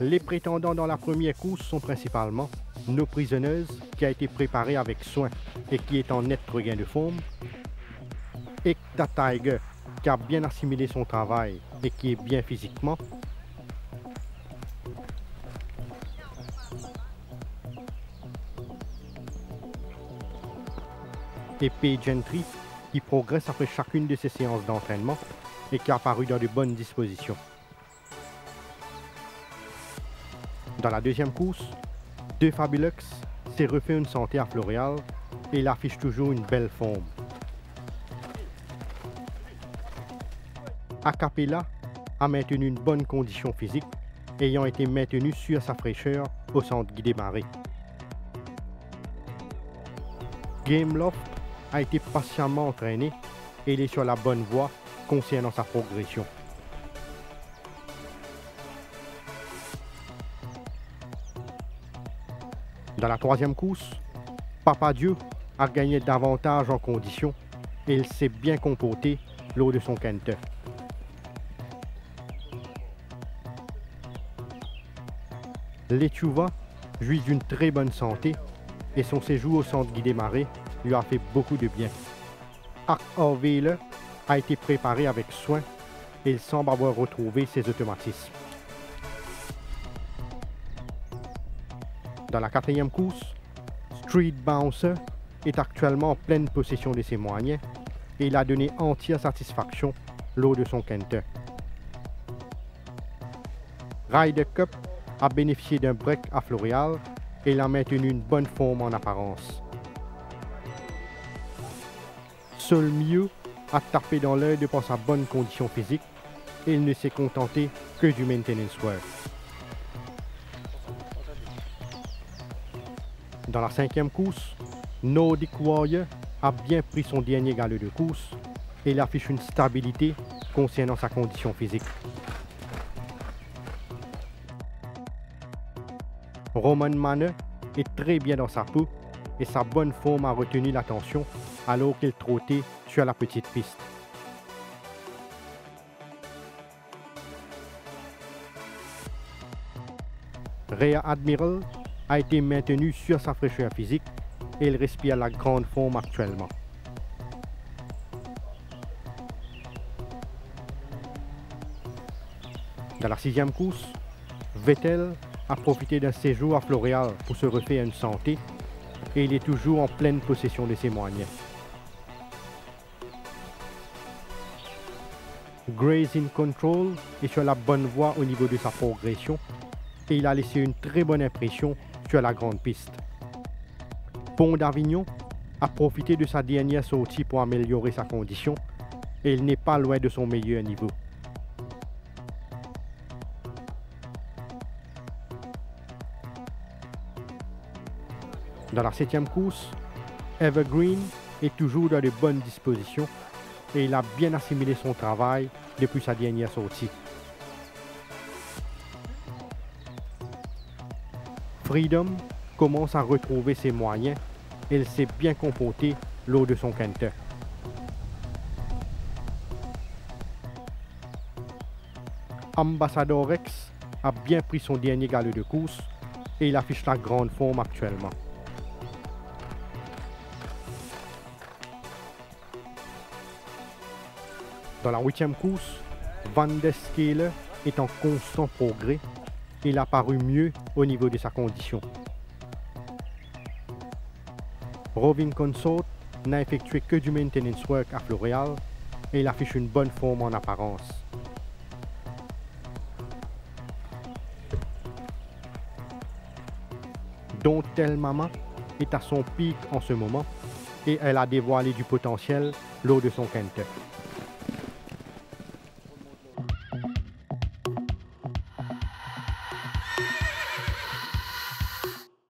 Les prétendants dans la première course sont principalement No Prisoners, qui a été préparée avec soin et qui est en net regain de forme, Ekta Tiger, qui a bien assimilé son travail et qui est bien physiquement, et Paige Gentry, qui progresse après chacune de ses séances d'entraînement et qui a apparu dans de bonnes dispositions. Dans la deuxième course, De Fabulux s'est refait une santé à Floréal et il affiche toujours une belle forme. Acapella a maintenu une bonne condition physique, ayant été maintenu sur sa fraîcheur au centre Guy Desmarais. Gameloft a été patiemment entraîné et il est sur la bonne voie concernant sa progression. Dans la troisième course, Papa Dieu a gagné davantage en condition et il s'est bien comporté lors de son canter. Lechuva jouit d'une très bonne santé et son séjour au centre Guy Desmarais lui a fait beaucoup de bien. Arc Orville a été préparé avec soin et il semble avoir retrouvé ses automatismes. Dans la quatrième course, Street Bouncer est actuellement en pleine possession de ses moyens et il a donné entière satisfaction lors de son canter. Ryder Cup a bénéficié d'un break à Floréal et il a maintenu une bonne forme en apparence. Sol Mew a tapé dans l'œil de par sa bonne condition physique et il ne s'est contenté que du maintenance work. Dans la cinquième course, Nordic Warrior a bien pris son dernier galop de course et il affiche une stabilité concernant sa condition physique. Roman Manor est très bien dans sa peau et sa bonne forme a retenu l'attention alors qu'il trottait sur la petite piste. Rhea Admiral a été maintenu sur sa fraîcheur physique et il respire la grande forme actuellement. Dans la sixième course, Vettel a profité d'un séjour à Floréal pour se refaire une santé et il est toujours en pleine possession de ses moyens. Grace in Control est sur la bonne voie au niveau de sa progression et il a laissé une très bonne impression sur la grande piste. Pont d'Avignon a profité de sa dernière sortie pour améliorer sa condition et il n'est pas loin de son meilleur niveau. Dans la septième course, Evergreen est toujours dans de bonnes dispositions et il a bien assimilé son travail depuis sa dernière sortie. Freedom commence à retrouver ses moyens et il s'est bien comporté lors de son canter. Ambassador Rex a bien pris son dernier galop de course et il affiche la grande forme actuellement. Dans la huitième course, Van der Scaler est en constant progrès et il a paru mieux au niveau de sa condition. Roving Consort n'a effectué que du maintenance work à Floréal et il affiche une bonne forme en apparence. Don't Tell Mama est à son pic en ce moment et elle a dévoilé du potentiel lors de son canter.